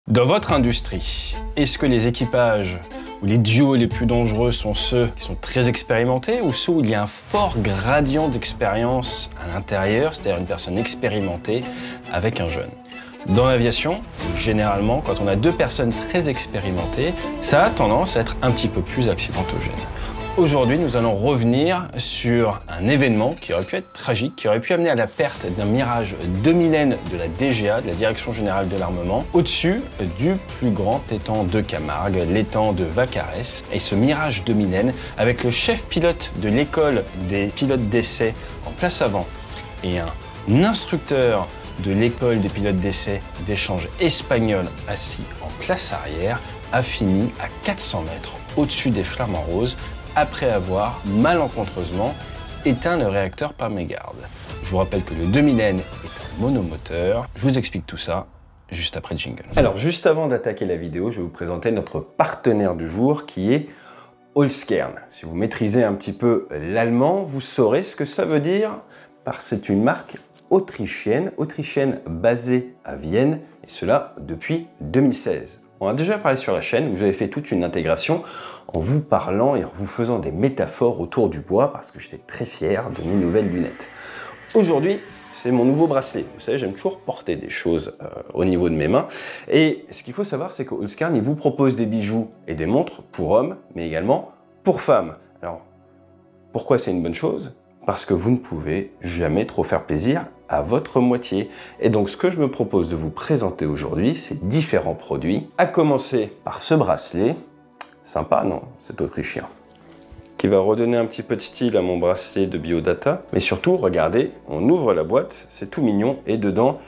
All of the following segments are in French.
Dans votre industrie, est-ce que les équipages ou les duos les plus dangereux sont ceux qui sont très expérimentés ou ceux où il y a un fort gradient d'expérience à l'intérieur, c'est-à-dire une personne expérimentée avec un jeune? Dans l'aviation, généralement, quand on a deux personnes très expérimentées, ça a tendance à être un petit peu plus accidentogène. Aujourd'hui, nous allons revenir sur un événement qui aurait pu être tragique, qui aurait pu amener à la perte d'un Mirage 2000N de la DGA, de la Direction Générale de l'Armement, au-dessus du plus grand étang de Camargue, l'étang de Vaccarès. Et ce Mirage 2000N, avec le chef pilote de l'école des pilotes d'essai en place avant et un instructeur de l'école des pilotes d'essai d'échange espagnol assis en place arrière, a fini à 400 mètres au-dessus des flamants roses, après avoir malencontreusement éteint le réacteur par mégarde. Je vous rappelle que le 2000N est un monomoteur. Je vous explique tout ça juste après le jingle. Alors, juste avant d'attaquer la vidéo, je vais vous présenter notre partenaire du jour qui est Holzkern. Si vous maîtrisez un petit peu l'allemand, vous saurez ce que ça veut dire, parce que c'est une marque autrichienne basée à Vienne, et cela depuis 2016. On a déjà parlé sur la chaîne où j'avais fait toute une intégration en vous parlant et en vous faisant des métaphores autour du bois parce que j'étais très fier de mes nouvelles lunettes. Aujourd'hui, c'est mon nouveau bracelet. Vous savez, j'aime toujours porter des choses au niveau de mes mains. Et ce qu'il faut savoir, c'est que Holzkern, il vous propose des bijoux et des montres pour hommes, mais également pour femmes. Alors, pourquoi c'est une bonne chose? Parce que vous ne pouvez jamais trop faire plaisir à votre moitié. Et donc, ce que je me propose de vous présenter aujourd'hui, c'est différents produits, à commencer par ce bracelet. Sympa, non? C'est autrichien. Qui va redonner un petit peu de style à mon bracelet de Biodata. Mais surtout, regardez, on ouvre la boîte, c'est tout mignon. Et dedans,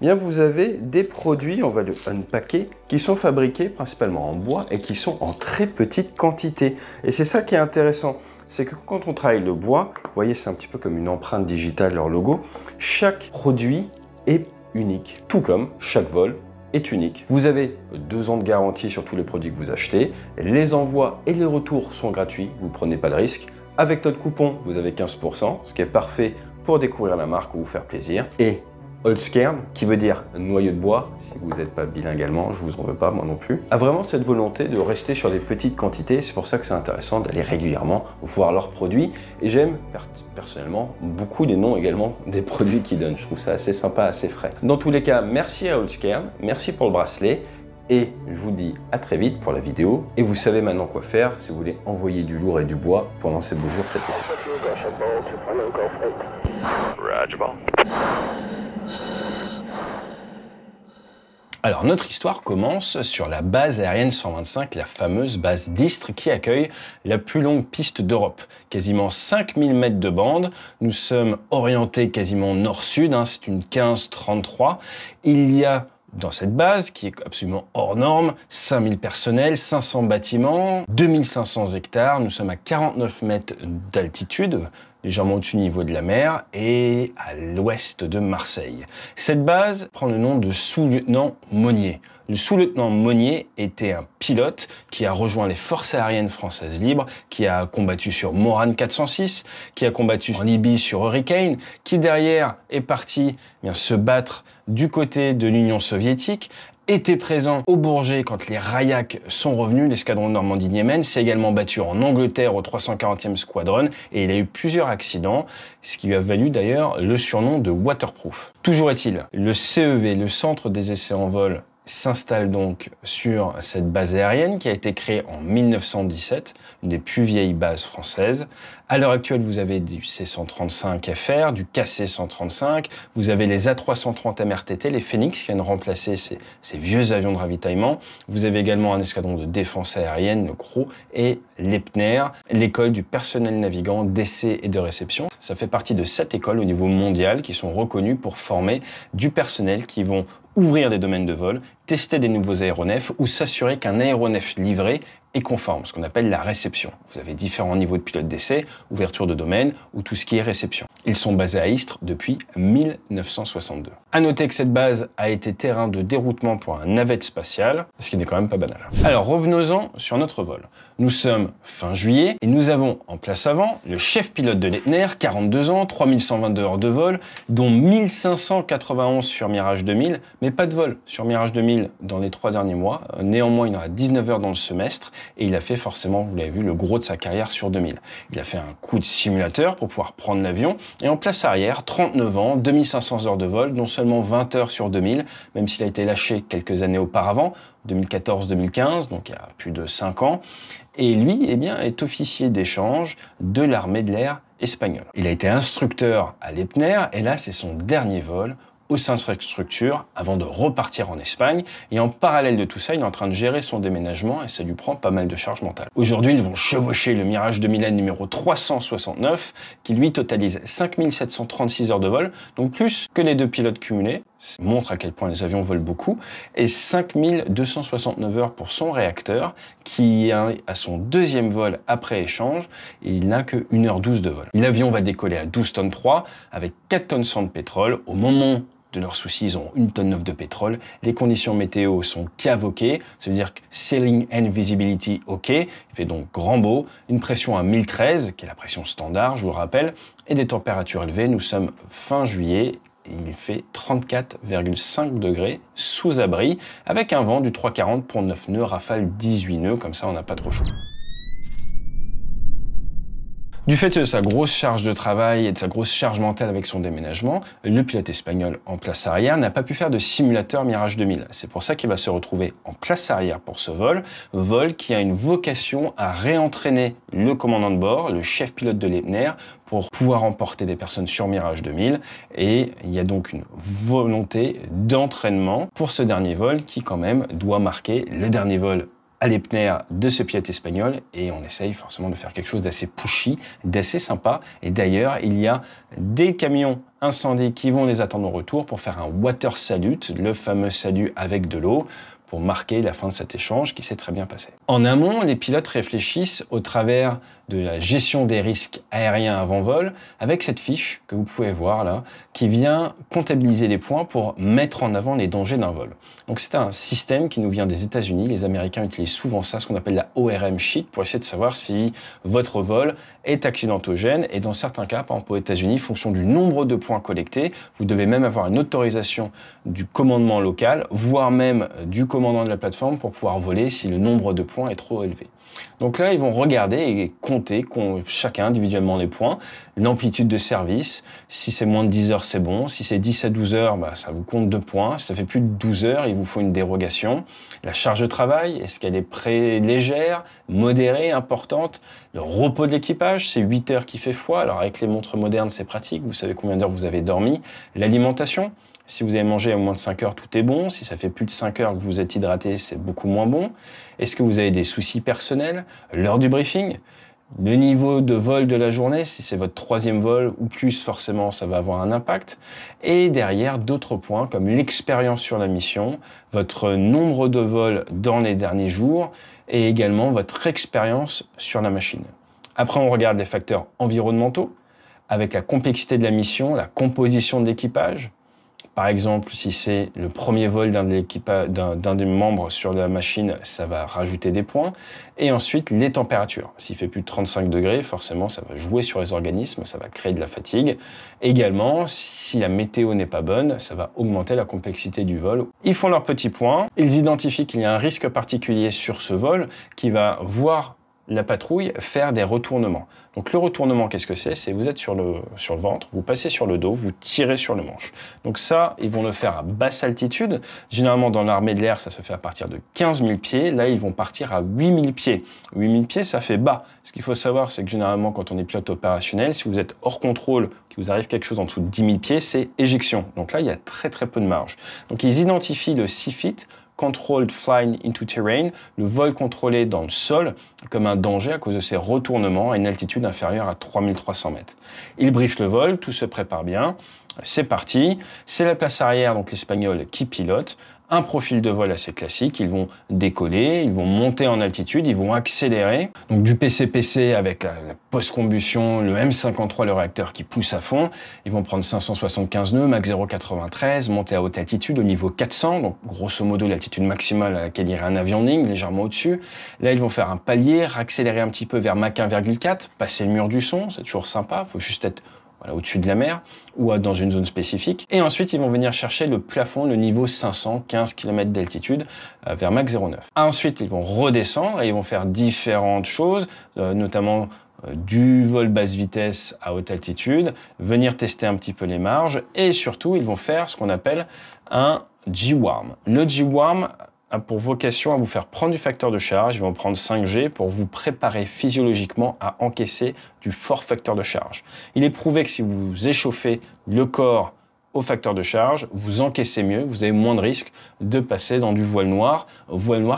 bien, vous avez des produits, on va le unpacker, qui sont fabriqués principalement en bois et qui sont en très petite quantité. Et c'est ça qui est intéressant. C'est que quand on travaille le bois, vous voyez, c'est un petit peu comme une empreinte digitale, leur logo. Chaque produit est unique, tout comme chaque vol est unique. Vous avez 2 ans de garantie sur tous les produits que vous achetez. Les envois et les retours sont gratuits, vous ne prenez pas de risque. Avec notre coupon, vous avez 15%, ce qui est parfait pour découvrir la marque ou vous faire plaisir. Et Holzkern, qui veut dire noyau de bois, si vous n'êtes pas bilingue allemand, je vous en veux pas, moi non plus, a vraiment cette volonté de rester sur des petites quantités. C'est pour ça que c'est intéressant d'aller régulièrement voir leurs produits. Et j'aime personnellement beaucoup les noms également des produits qu'ils donnent. Je trouve ça assez sympa, assez frais. Dans tous les cas, merci à Holzkern, merci pour le bracelet. Et je vous dis à très vite pour la vidéo. Et vous savez maintenant quoi faire si vous voulez envoyer du lourd et du bois pendant ces beaux jours cet été. Alors, notre histoire commence sur la base aérienne 125, la fameuse base d'Istres qui accueille la plus longue piste d'Europe. Quasiment 5000 mètres de bande. Nous sommes orientés quasiment nord-sud, c'est une 1533. Il y a dans cette base, qui est absolument hors norme, 5000 personnels, 500 bâtiments, 2500 hectares. Nous sommes à 49 mètres d'altitude, légèrement au-dessus du niveau de la mer, et à l'ouest de Marseille. Cette base prend le nom de sous-lieutenant Monnier. Le sous-lieutenant Monnier était un pilote qui a rejoint les forces aériennes françaises libres, qui a combattu sur Morane 406, qui a combattu en Libye sur Hurricane, qui derrière est parti se battre du côté de l'Union soviétique, était présent au Bourget quand les Rayaks sont revenus, l'escadron de Normandie-Niemen, s'est également battu en Angleterre au 340e Squadron et il a eu plusieurs accidents, ce qui lui a valu d'ailleurs le surnom de Waterproof. Toujours est-il, le CEV, le Centre des essais en vol, s'installe donc sur cette base aérienne qui a été créée en 1917, une des plus vieilles bases françaises. À l'heure actuelle, vous avez du C-135FR, du KC-135, vous avez les A330 MRTT, les Phoenix qui viennent remplacer ces vieux avions de ravitaillement. Vous avez également un escadron de défense aérienne, le CRO, et l'EPNER, l'école du personnel navigant d'essai et de réception. Ça fait partie de 7 écoles au niveau mondial qui sont reconnues pour former du personnel qui vont ouvrir des domaines de vol, tester des nouveaux aéronefs ou s'assurer qu'un aéronef livré est conforme, ce qu'on appelle la réception. Vous avez différents niveaux de pilote d'essai, ouverture de domaine ou tout ce qui est réception. Ils sont basés à Istres depuis 1962. À noter que cette base a été terrain de déroutement pour un navette spatiale, ce qui n'est quand même pas banal. Alors revenons-en sur notre vol. Nous sommes fin juillet et nous avons en place avant le chef pilote de l'EPNER, 42 ans, 3122 heures de vol, dont 1591 sur Mirage 2000, mais pas de vol sur Mirage 2000 000 dans les 3 derniers mois. Néanmoins, il en a 19 heures dans le semestre et il a fait forcément, vous l'avez vu, le gros de sa carrière sur 2000. Il a fait un coup de simulateur pour pouvoir prendre l'avion et en place arrière, 39 ans, 2500 heures de vol, dont seulement 20 heures sur 2000, même s'il a été lâché quelques années auparavant, 2014-2015, donc il y a plus de 5 ans. Et lui, eh bien, est officier d'échange de l'armée de l'air espagnole. Il a été instructeur à Lepner et là, c'est son dernier vol au sein de cette structure avant de repartir en Espagne. Et en parallèle de tout ça, il est en train de gérer son déménagement et ça lui prend pas mal de charge mentale. Aujourd'hui, ils vont chevaucher le Mirage 2000N numéro 369 qui lui totalise 5736 heures de vol, donc plus que les deux pilotes cumulés. Ça montre à quel point les avions volent beaucoup. Et 5269 heures pour son réacteur qui est à son deuxième vol après échange et il n'a que 1h12 de vol. L'avion va décoller à 12 tonnes 3 avec 4 tonnes 100 de pétrole. Au moment de leurs soucis, ils ont 1 tonne 9 de pétrole. Les conditions météo sont CAV OK, ça veut dire que Sailing and Visibility OK, il fait donc grand beau, une pression à 1013, qui est la pression standard, je vous le rappelle, et des températures élevées. Nous sommes fin juillet, et il fait 34,5 degrés sous abri, avec un vent du 340 pour 9 nœuds, rafale 18 nœuds, comme ça on n'a pas trop chaud. Du fait de sa grosse charge de travail et de sa grosse charge mentale avec son déménagement, le pilote espagnol en place arrière n'a pas pu faire de simulateur Mirage 2000. C'est pour ça qu'il va se retrouver en place arrière pour ce vol qui a une vocation à réentraîner le commandant de bord, le chef pilote de Lepner, pour pouvoir emporter des personnes sur Mirage 2000. Et il y a donc une volonté d'entraînement pour ce dernier vol qui quand même doit marquer le dernier vol à Lepner de ce pilote espagnol et on essaye forcément de faire quelque chose d'assez pushy, d'assez sympa. Et d'ailleurs, il y a des camions incendies qui vont les attendre au retour pour faire un water salute, le fameux salut avec de l'eau, pour marquer la fin de cet échange qui s'est très bien passé. En amont, les pilotes réfléchissent au travers de la gestion des risques aériens avant vol avec cette fiche que vous pouvez voir là, qui vient comptabiliser les points pour mettre en avant les dangers d'un vol. Donc c'est un système qui nous vient des États-Unis. Les Américains utilisent souvent ça, ce qu'on appelle la ORM sheet, pour essayer de savoir si votre vol est accidentogène. Et dans certains cas, par exemple aux États-Unis, en fonction du nombre de points collectés, vous devez même avoir une autorisation du commandement local, voire même du commandant de la plateforme pour pouvoir voler si le nombre de points est trop élevé. Donc là, ils vont regarder et compter chacun individuellement les points, l'amplitude de service. Si c'est moins de 10 heures, c'est bon. Si c'est 10 à 12 heures, ça vous compte 2 points. Si ça fait plus de 12 heures, il vous faut une dérogation. La charge de travail, est-ce qu'elle est légère, modérée, importante? Le repos de l'équipage, c'est 8 heures qui fait foi. Alors avec les montres modernes, c'est pratique. Vous savez combien d'heures vous avez dormi. L'alimentation, si vous avez mangé à moins de 5 heures, tout est bon. Si ça fait plus de 5 heures que vous êtes hydraté, c'est beaucoup moins bon. Est-ce que vous avez des soucis personnels? L'heure du briefing, le niveau de vol de la journée, si c'est votre 3e vol ou plus, forcément, ça va avoir un impact. Et derrière, d'autres points comme l'expérience sur la mission, votre nombre de vols dans les derniers jours et également votre expérience sur la machine. Après, on regarde les facteurs environnementaux avec la complexité de la mission, la composition de l'équipage. Par exemple, si c'est le premier vol d'un des membres sur la machine, ça va rajouter des points. Et ensuite, les températures. S'il fait plus de 35 degrés, forcément, ça va jouer sur les organismes, ça va créer de la fatigue. Également, si la météo n'est pas bonne, ça va augmenter la complexité du vol. Ils font leurs petits points. Ils identifient qu'il y a un risque particulier sur ce vol qui va voir la patrouille faire des retournements. Donc le retournement, qu'est-ce que c'est? C'est vous êtes sur le ventre, vous passez sur le dos, vous tirez sur le manche. Donc ça, ils vont le faire à basse altitude. Généralement, dans l'armée de l'air, ça se fait à partir de 15 000 pieds. Là, ils vont partir à 8 000 pieds. 8 000 pieds, ça fait bas. Ce qu'il faut savoir, c'est que généralement, quand on est pilote opérationnel, si vous êtes hors contrôle, qu'il vous arrive quelque chose en dessous de 10 000 pieds, c'est éjection. Donc là, il y a très très peu de marge. Donc ils identifient le CFIT, Controlled Flying into Terrain, le vol contrôlé dans le sol, comme un danger à cause de ses retournements à une altitude inférieure à 3300 mètres. Il briefe le vol, tout se prépare bien, c'est parti, c'est la place arrière, donc l'Espagnol qui pilote, un profil de vol assez classique, ils vont décoller, ils vont monter en altitude, ils vont accélérer. Donc du PC-PC avec la post-combustion, le M53, le réacteur qui pousse à fond, ils vont prendre 575 nœuds, Mach 0,93, monter à haute altitude au niveau 400, donc grosso modo l'altitude maximale à laquelle irait un avion ligne, légèrement au-dessus. Là, ils vont faire un palier, accélérer un petit peu vers Mach 1,4, passer le mur du son, c'est toujours sympa, il faut juste être voilà, au-dessus de la mer ou dans une zone spécifique. Et ensuite, ils vont venir chercher le plafond, le niveau 515 km d'altitude vers Mach 09. Ensuite, ils vont redescendre et ils vont faire différentes choses, notamment du vol basse vitesse à haute altitude, venir tester un petit peu les marges et surtout, ils vont faire ce qu'on appelle un G-Warm. Le G-Warm a pour vocation à vous faire prendre du facteur de charge, ils vont prendre 5G pour vous préparer physiologiquement à encaisser du fort facteur de charge. Il est prouvé que si vous échauffez le corps au facteur de charge, vous encaissez mieux, vous avez moins de risques de passer dans du voile noir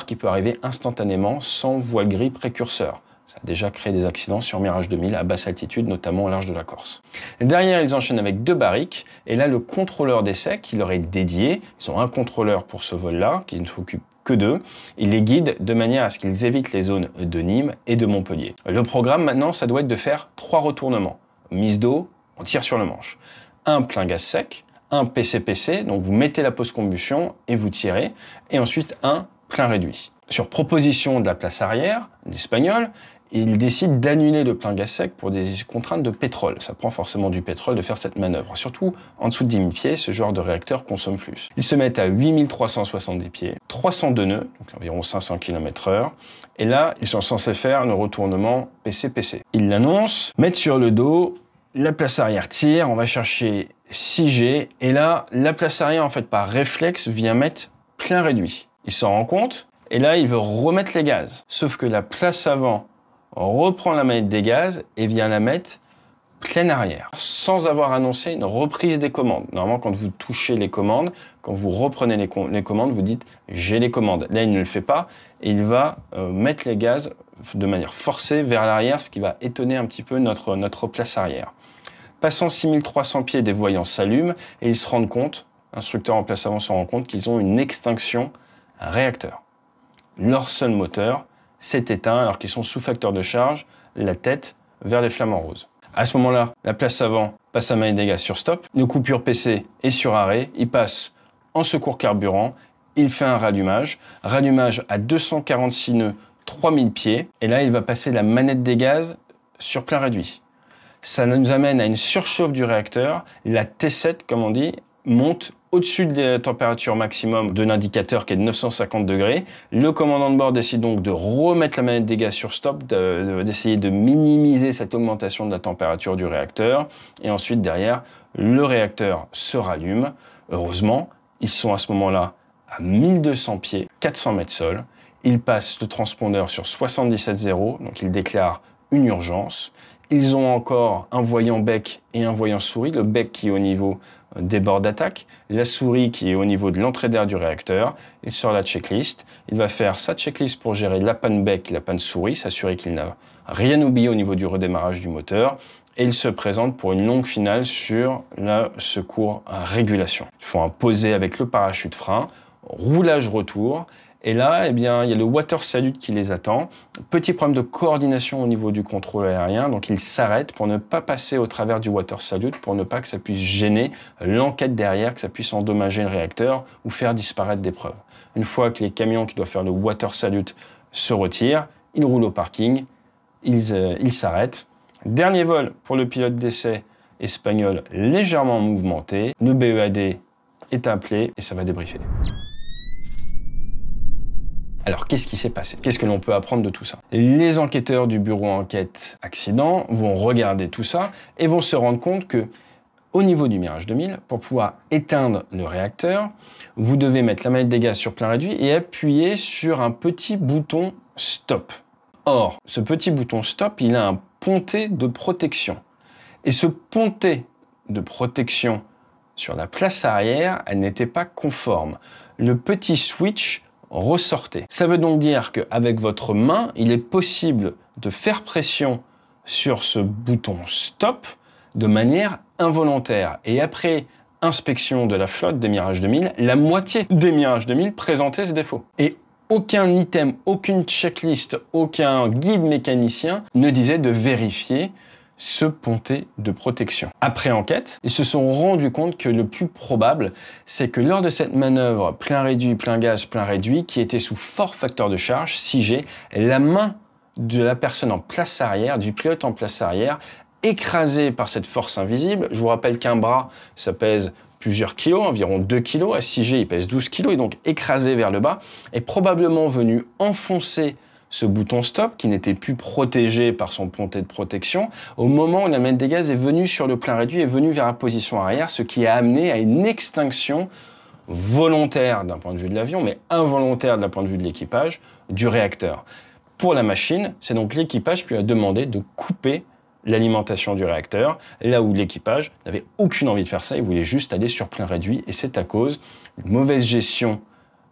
qui peut arriver instantanément sans voile gris précurseur. Ça a déjà créé des accidents sur Mirage 2000 à basse altitude, notamment au large de la Corse. Et derrière, ils enchaînent avec 2 barriques. Et là, le contrôleur d'essai qui leur est dédié, ils ont un contrôleur pour ce vol-là, qui ne s'occupe que d'eux. Il les guide de manière à ce qu'ils évitent les zones de Nîmes et de Montpellier. Le programme, maintenant, ça doit être de faire 3 retournements. Mise d'eau, on tire sur le manche. Un plein gaz sec, un PC-PC, donc vous mettez la post-combustion et vous tirez. Et ensuite, un plein réduit. Sur proposition de la place arrière, l'Espagnol, il décide d'annuler le plein gaz sec pour des contraintes de pétrole. Ça prend forcément du pétrole de faire cette manœuvre. Surtout, en dessous de 10 000 pieds, ce genre de réacteur consomme plus. Ils se mettent à 8370 pieds, 302 nœuds, donc environ 500 km/h. Et là, ils sont censés faire le retournement PC-PC. Ils l'annoncent, mettent sur le dos, la place arrière tire, on va chercher 6G. Et là, la place arrière, en fait, par réflexe, vient mettre plein réduit. Il s'en rend compte, et là, il veut remettre les gaz. Sauf que la place avant reprend la manette des gaz et vient la mettre pleine arrière, sans avoir annoncé une reprise des commandes. Normalement, quand vous touchez les commandes, quand vous reprenez les commandes, vous dites « j'ai les commandes ». Là, il ne le fait pas et il va mettre les gaz de manière forcée vers l'arrière, ce qui va étonner un petit peu notre place arrière. Passant 6300 pieds, des voyants s'allument et ils se rendent compte, l'instructeur en place avant se rend compte qu'ils ont une extinction réacteur. Leur seul moteur s'est éteint alors qu'ils sont sous facteur de charge, la tête vers les flamants roses. À ce moment-là, la place avant passe à manette des gaz sur stop, une coupure PC est sur arrêt, il passe en secours carburant, il fait un rallumage à 246 nœuds, 3000 pieds, et là il va passer la manette des gaz sur plein réduit. Ça nous amène à une surchauffe du réacteur, la T7 comme on dit, monte au-dessus de la température maximum de l'indicateur qui est de 950 degrés. Le commandant de bord décide donc de remettre la manette des gaz sur stop, d'essayer de minimiser cette augmentation de la température du réacteur. Et ensuite, derrière, le réacteur se rallume. Heureusement, ils sont à ce moment-là à 1200 pieds, 400 mètres sol. Ils passent le transpondeur sur 77.0, donc ils déclarent une urgence. Ils ont encore un voyant bec et un voyant souris, le bec qui est au niveau des bords d'attaque, la souris qui est au niveau de l'entrée d'air du réacteur. Il sort la checklist, il va faire sa checklist pour gérer la panne bec et la panne souris, s'assurer qu'il n'a rien oublié au niveau du redémarrage du moteur, et il se présente pour une longue finale sur le secours à régulation. Ils font un posé avec le parachute frein, roulage retour, et là, eh bien, il y a le water salute qui les attend. Petit problème de coordination au niveau du contrôle aérien, donc ils s'arrêtent pour ne pas passer au travers du water salute, pour ne pas que ça puisse gêner l'enquête derrière, que ça puisse endommager le réacteur ou faire disparaître des preuves. Une fois que les camions qui doivent faire le water salute se retirent, ils roulent au parking, ils s'arrêtent. Dernier vol pour le pilote d'essai espagnol légèrement mouvementé. Le BEAD est appelé et ça va débriefer. Alors, qu'est-ce qui s'est passé? Qu'est-ce que l'on peut apprendre de tout ça? Les enquêteurs du bureau enquête accident vont regarder tout ça et vont se rendre compte que, au niveau du Mirage 2000, pour pouvoir éteindre le réacteur, vous devez mettre la manette des gaz sur plein réduit et appuyer sur un petit bouton stop. Or, ce petit bouton stop, il a un pontet de protection. Et ce pontet de protection sur la place arrière, elle n'était pas conforme. Le petit switch ressortait. Ça veut donc dire qu'avec votre main, il est possible de faire pression sur ce bouton stop de manière involontaire. Et après inspection de la flotte des Mirage 2000, la moitié des Mirage 2000 présentaient ce défaut. Et aucun item, aucune checklist, aucun guide mécanicien ne disait de vérifier ce pontet de protection. Après enquête, ils se sont rendus compte que le plus probable, c'est que lors de cette manœuvre plein réduit, plein gaz, plein réduit, qui était sous fort facteur de charge, 6G, la main de la personne en place arrière, du pilote en place arrière, écrasé par cette force invisible. Je vous rappelle qu'un bras, ça pèse plusieurs kilos, environ 2 kilos. À 6G, il pèse 12 kilos, et donc écrasé vers le bas, est probablement venu enfoncer ce bouton stop, qui n'était plus protégé par son pontet de protection, au moment où la manette des gaz est venue sur le plein réduit, est venue vers la position arrière, ce qui a amené à une extinction volontaire d'un point de vue de l'avion, mais involontaire d'un point de vue de l'équipage, du réacteur. Pour la machine, c'est donc l'équipage qui lui a demandé de couper l'alimentation du réacteur, là où l'équipage n'avait aucune envie de faire ça, il voulait juste aller sur plein réduit, et c'est à cause d'une mauvaise gestion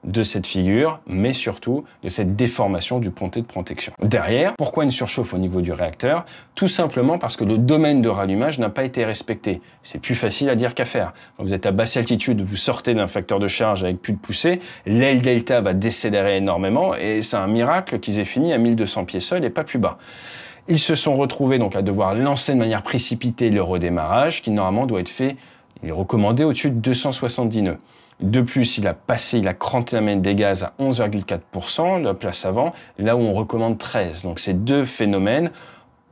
de cette figure, mais surtout de cette déformation du pontet de protection. Derrière, pourquoi une surchauffe au niveau du réacteur? Tout simplement parce que le domaine de rallumage n'a pas été respecté. C'est plus facile à dire qu'à faire. Quand vous êtes à basse altitude, vous sortez d'un facteur de charge avec plus de poussée, l'aile delta va décélérer énormément, et c'est un miracle qu'ils aient fini à 1200 pieds seuls et pas plus bas. Ils se sont retrouvés donc à devoir lancer de manière précipitée le redémarrage, qui normalement doit être fait, il est recommandé au-dessus de 270 nœuds. De plus, il a cranté la manette des gaz à 11,4%, la place avant, là où on recommande 13. Donc ces deux phénomènes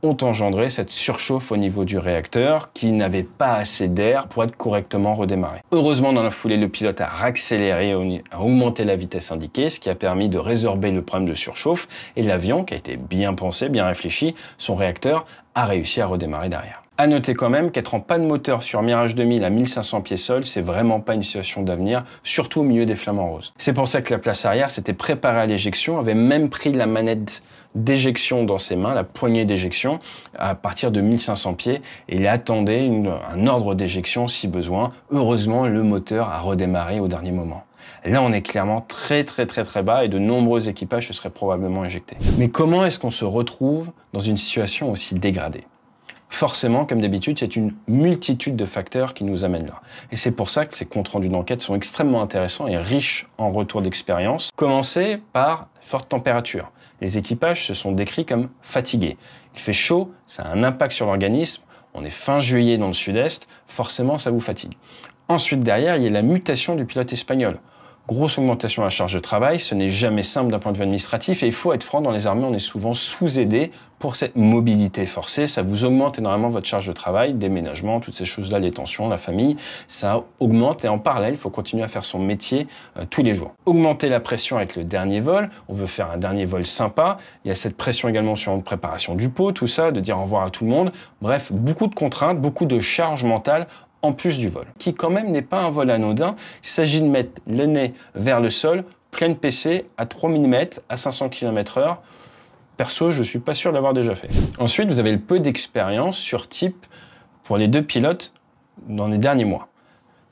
ont engendré cette surchauffe au niveau du réacteur qui n'avait pas assez d'air pour être correctement redémarré. Heureusement, dans la foulée, le pilote a accéléré, a augmenté la vitesse indiquée, ce qui a permis de résorber le problème de surchauffe, et l'avion, qui a été bien pensé, bien réfléchi, son réacteur a réussi à redémarrer derrière. À noter quand même qu'être en panne moteur sur Mirage 2000 à 1500 pieds sol, c'est vraiment pas une situation d'avenir, surtout au milieu des flamants roses. C'est pour ça que la place arrière s'était préparée à l'éjection, avait même pris la manette d'éjection dans ses mains, la poignée d'éjection, à partir de 1500 pieds, et il attendait un ordre d'éjection si besoin. Heureusement, le moteur a redémarré au dernier moment. Là, on est clairement très bas, et de nombreux équipages se seraient probablement éjectés. Mais comment est-ce qu'on se retrouve dans une situation aussi dégradée ? Forcément, comme d'habitude, c'est une multitude de facteurs qui nous amènent là. Et c'est pour ça que ces comptes rendus d'enquête sont extrêmement intéressants et riches en retours d'expérience. Commencer par forte température. Les équipages se sont décrits comme fatigués. Il fait chaud, ça a un impact sur l'organisme. On est fin juillet dans le sud-est, forcément ça vous fatigue. Ensuite, derrière, il y a la mutation du pilote espagnol. Grosse augmentation de la charge de travail, ce n'est jamais simple d'un point de vue administratif, et il faut être franc, dans les armées, on est souvent sous-aidé pour cette mobilité forcée. Ça vous augmente énormément votre charge de travail, déménagement, toutes ces choses-là, les tensions, la famille, ça augmente, et en parallèle, il faut continuer à faire son métier tous les jours. Augmenter la pression avec le dernier vol, on veut faire un dernier vol sympa, il y a cette pression également sur une préparation du pot, tout ça, de dire au revoir à tout le monde. Bref, beaucoup de contraintes, beaucoup de charge mentale en plus du vol, qui quand même n'est pas un vol anodin. Il s'agit de mettre le nez vers le sol, pleine PC, à 3 mm, à 500 km/h. Perso, je ne suis pas sûr d'avoir déjà fait. Ensuite, vous avez le peu d'expérience sur type pour les deux pilotes dans les derniers mois.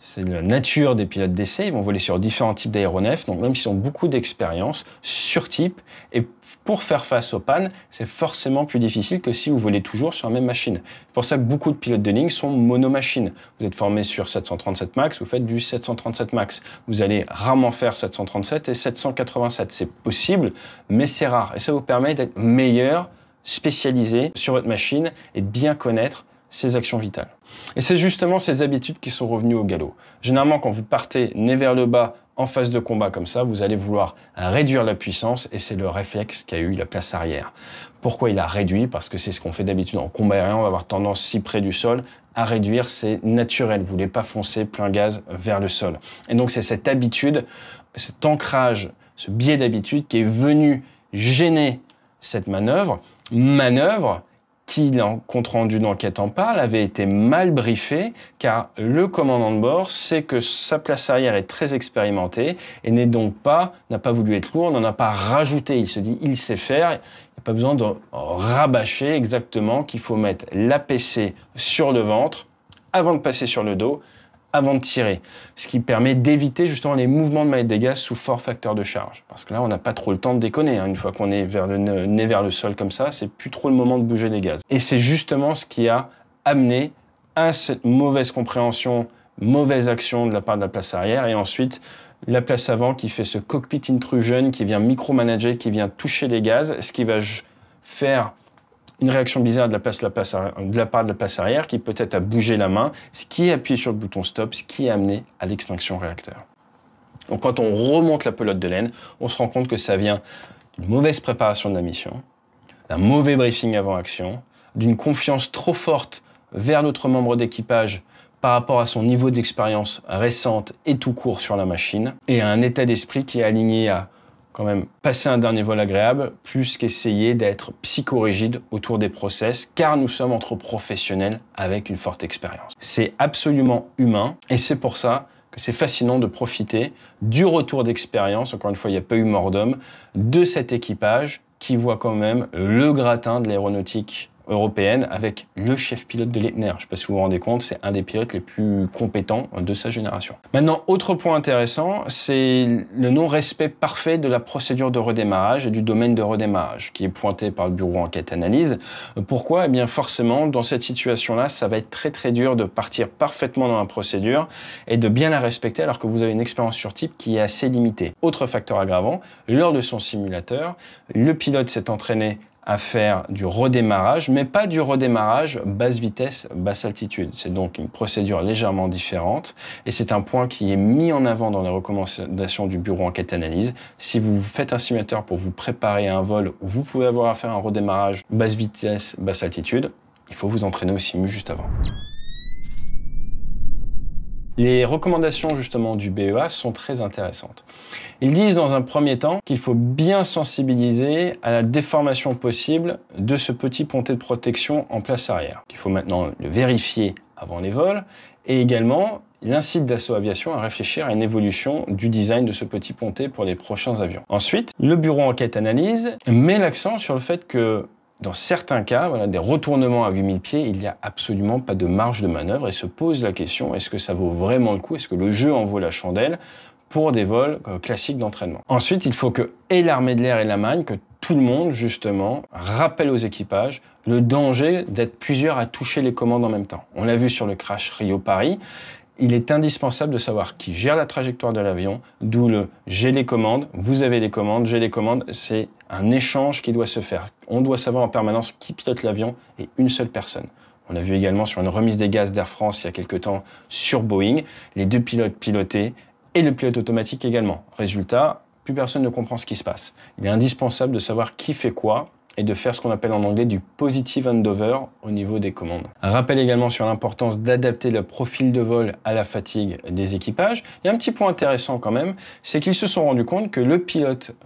C'est la nature des pilotes d'essai, ils vont voler sur différents types d'aéronefs, donc même s'ils ont beaucoup d'expérience sur type, et pour faire face aux pannes, c'est forcément plus difficile que si vous volez toujours sur la même machine. C'est pour ça que beaucoup de pilotes de ligne sont monomachines. Vous êtes formé sur 737 MAX, vous faites du 737 MAX. Vous allez rarement faire 737 et 787. C'est possible, mais c'est rare. Et ça vous permet d'être meilleur, spécialisé sur votre machine et de bien connaître ses actions vitales. Et c'est justement ces habitudes qui sont revenues au galop. Généralement, quand vous partez nez vers le bas en phase de combat comme ça, vous allez vouloir réduire la puissance, et c'est le réflexe qu'a eu la place arrière. Pourquoi il a réduit? Parce que c'est ce qu'on fait d'habitude en combat aérien, on va avoir tendance si près du sol à réduire, c'est naturel. Vous voulez pas foncer plein gaz vers le sol. Et donc c'est cette habitude, cet ancrage, ce biais d'habitude qui est venu gêner cette manœuvre qui, dans le compte-rendu d'enquête en parle, avait été mal briefé, car le commandant de bord sait que sa place arrière est très expérimentée et n'a pas voulu être lourd, n'en a pas rajouté. Il se dit, il sait faire, il n'y a pas besoin de rabâcher exactement qu'il faut mettre l'APC sur le ventre avant de passer sur le dos, avant de tirer. Ce qui permet d'éviter justement les mouvements de manette des gaz sous fort facteur de charge. Parce que là, on n'a pas trop le temps de déconner. Une fois qu'on est nez vers le sol comme ça, c'est plus trop le moment de bouger les gaz. Et c'est justement ce qui a amené à cette mauvaise compréhension, mauvaise action de la part de la place arrière, et ensuite la place avant qui fait ce cockpit intrusion, qui vient micromanager, qui vient toucher les gaz, ce qui va faire une réaction bizarre de la part de la place arrière qui peut-être a bougé la main, ce qui a appuyé sur le bouton stop, ce qui a amené à l'extinction réacteur. Donc quand on remonte la pelote de laine, on se rend compte que ça vient d'une mauvaise préparation de la mission, d'un mauvais briefing avant action, d'une confiance trop forte vers l'autre membre d'équipage par rapport à son niveau d'expérience récente et tout court sur la machine, et à un état d'esprit qui est aligné à quand même passer un dernier vol agréable, plus qu'essayer d'être psychorigide autour des process, car nous sommes entre professionnels avec une forte expérience. C'est absolument humain, et c'est pour ça que c'est fascinant de profiter du retour d'expérience, encore une fois, il n'y a pas eu mort d'homme, de cet équipage qui voit quand même le gratin de l'aéronautique européenne avec le chef pilote de l'Etner. Je ne sais pas si vous vous rendez compte, c'est un des pilotes les plus compétents de sa génération. Maintenant, autre point intéressant, c'est le non-respect parfait de la procédure de redémarrage et du domaine de redémarrage qui est pointé par le bureau enquête-analyse. Pourquoi? Eh bien forcément, dans cette situation-là, ça va être très dur de partir parfaitement dans la procédure et de bien la respecter alors que vous avez une expérience sur type qui est assez limitée. Autre facteur aggravant, lors de son simulateur, le pilote s'est entraîné à faire du redémarrage, mais pas du redémarrage basse vitesse, basse altitude. C'est donc une procédure légèrement différente et c'est un point qui est mis en avant dans les recommandations du bureau enquête-analyse. Si vous faites un simulateur pour vous préparer à un vol où vous pouvez avoir à faire un redémarrage basse vitesse, basse altitude, il faut vous entraîner au simu juste avant. Les recommandations justement du BEA sont très intéressantes. Ils disent dans un premier temps qu'il faut bien sensibiliser à la déformation possible de ce petit pontet de protection en place arrière. Il faut maintenant le vérifier avant les vols et également il incite Dassault Aviation à réfléchir à une évolution du design de ce petit pontet pour les prochains avions. Ensuite, le bureau enquête-analyse met l'accent sur le fait que dans certains cas, des retournements à 8000 pieds, il n'y a absolument pas de marge de manœuvre et se pose la question, est-ce que ça vaut vraiment le coup? Est-ce que le jeu en vaut la chandelle pour des vols classiques d'entraînement? Ensuite, il faut que et l'armée de l'air et la marine, que tout le monde, justement, rappelle aux équipages le danger d'être plusieurs à toucher les commandes en même temps. On l'a vu sur le crash Rio-Paris. Il est indispensable de savoir qui gère la trajectoire de l'avion, d'où le « j'ai les commandes », vous avez les commandes, j'ai les commandes, c'est un échange qui doit se faire. On doit savoir en permanence qui pilote l'avion et une seule personne. On l'a vu également sur une remise des gaz d'Air France il y a quelques temps sur Boeing, les deux pilotes pilotés et le pilote automatique également. Résultat, plus personne ne comprend ce qui se passe. Il est indispensable de savoir qui fait quoi et de faire ce qu'on appelle en anglais du positive handover au niveau des commandes. Un rappel également sur l'importance d'adapter le profil de vol à la fatigue des équipages. Il y a un petit point intéressant quand même, c'est qu'ils se sont rendus compte que le pilote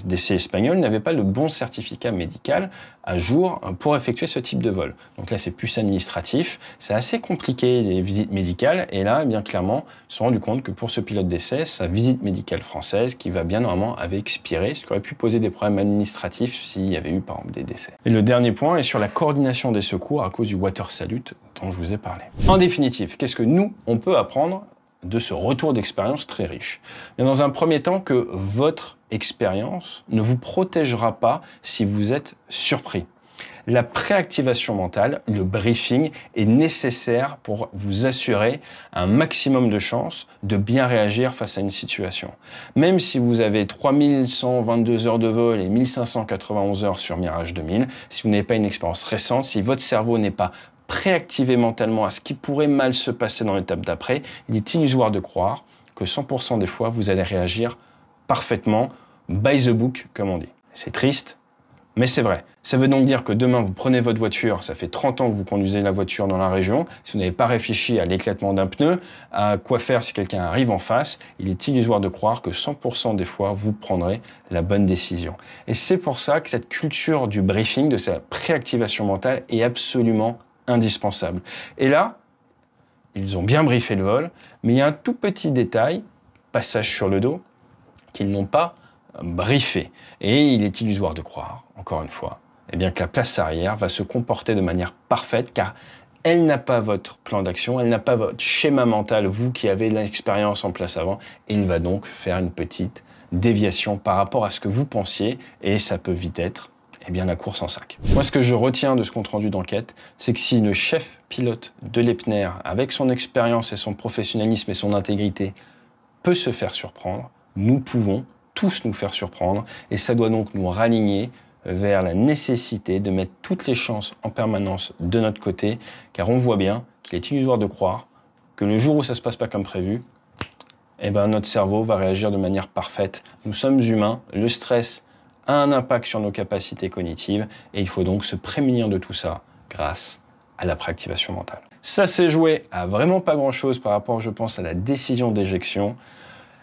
d'essai espagnol n'avait pas le bon certificat médical à jour pour effectuer ce type de vol. Donc là, c'est plus administratif, c'est assez compliqué les visites médicales, et là, eh bien clairement, ils se sont rendus compte que pour ce pilote d'essai, sa visite médicale française, qui va bien normalement, avait expiré, ce qui aurait pu poser des problèmes administratifs s'il y avait eu par exemple des décès. Et le dernier point est sur la coordination des secours à cause du water salute dont je vous ai parlé. En définitive, qu'est-ce que nous, on peut apprendre de ce retour d'expérience très riche? Mais dans un premier temps, que votre expérience ne vous protégera pas si vous êtes surpris. La préactivation mentale, le briefing, est nécessaire pour vous assurer un maximum de chances de bien réagir face à une situation. Même si vous avez 3122 heures de vol et 1591 heures sur Mirage 2000, si vous n'avez pas une expérience récente, si votre cerveau n'est pas préactivé mentalement à ce qui pourrait mal se passer dans l'étape d'après, il est illusoire de croire que 100% des fois, vous allez réagir parfaitement, by the book, comme on dit. C'est triste, mais c'est vrai. Ça veut donc dire que demain, vous prenez votre voiture, ça fait 30 ans que vous conduisez la voiture dans la région, si vous n'avez pas réfléchi à l'éclatement d'un pneu, à quoi faire si quelqu'un arrive en face, il est illusoire de croire que 100% des fois, vous prendrez la bonne décision. Et c'est pour ça que cette culture du briefing, de sa préactivation mentale, est absolument indispensable. Et là, ils ont bien briefé le vol, mais il y a un tout petit détail, passage sur le dos, qu'ils n'ont pas briefé. Et il est illusoire de croire, encore une fois, eh bien que la place arrière va se comporter de manière parfaite, car elle n'a pas votre plan d'action, elle n'a pas votre schéma mental, vous qui avez l'expérience en place avant, et il va donc faire une petite déviation par rapport à ce que vous pensiez, et ça peut vite être la course en sac. Moi, ce que je retiens de ce compte-rendu d'enquête, c'est que si le chef pilote de l'Epner, avec son expérience et son professionnalisme et son intégrité, peut se faire surprendre, nous pouvons tous nous faire surprendre, et ça doit donc nous raligner vers la nécessité de mettre toutes les chances en permanence de notre côté, car on voit bien qu'il est illusoire de croire que le jour où ça ne se passe pas comme prévu, notre cerveau va réagir de manière parfaite. Nous sommes humains, le stress a un impact sur nos capacités cognitives et il faut donc se prémunir de tout ça grâce à la préactivation mentale. Ça s'est joué à vraiment pas grand-chose par rapport, je pense, à la décision d'éjection.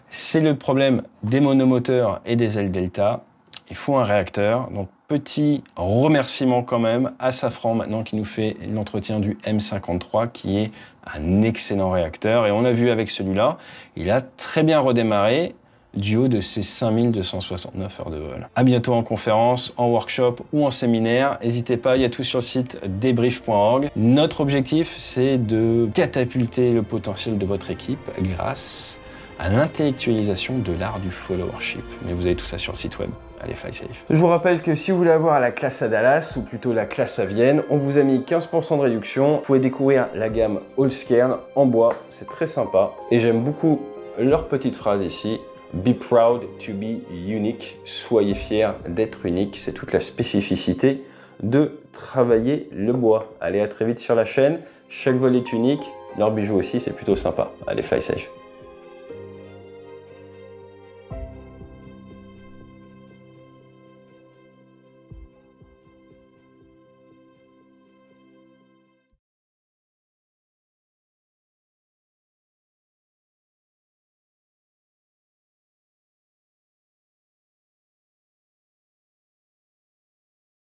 C'est le problème des monomoteurs et des ailes delta. Il faut un réacteur. Donc, petit remerciement quand même à Safran maintenant qui nous fait l'entretien du M53 qui est un excellent réacteur. Et on a vu avec celui-là, il a très bien redémarré du haut de ses 5269 heures de vol. À bientôt en conférence, en workshop ou en séminaire. N'hésitez pas, il y a tout sur le site debrief.org. Notre objectif, c'est de catapulter le potentiel de votre équipe grâce à l'intellectualisation de l'art du followership. Mais vous avez tout ça sur le site web. Allez, fly safe. Je vous rappelle que si vous voulez avoir la classe à Dallas, ou plutôt la classe à Vienne, on vous a mis 15% de réduction. Vous pouvez découvrir la gamme Allscairn en bois, c'est très sympa. Et j'aime beaucoup leur petite phrase ici. Be proud to be unique. Soyez fiers d'être unique. C'est toute la spécificité de travailler le bois. Allez, à très vite sur la chaîne. Chaque vol est unique. Leurs bijoux aussi, c'est plutôt sympa. Allez, fly safe.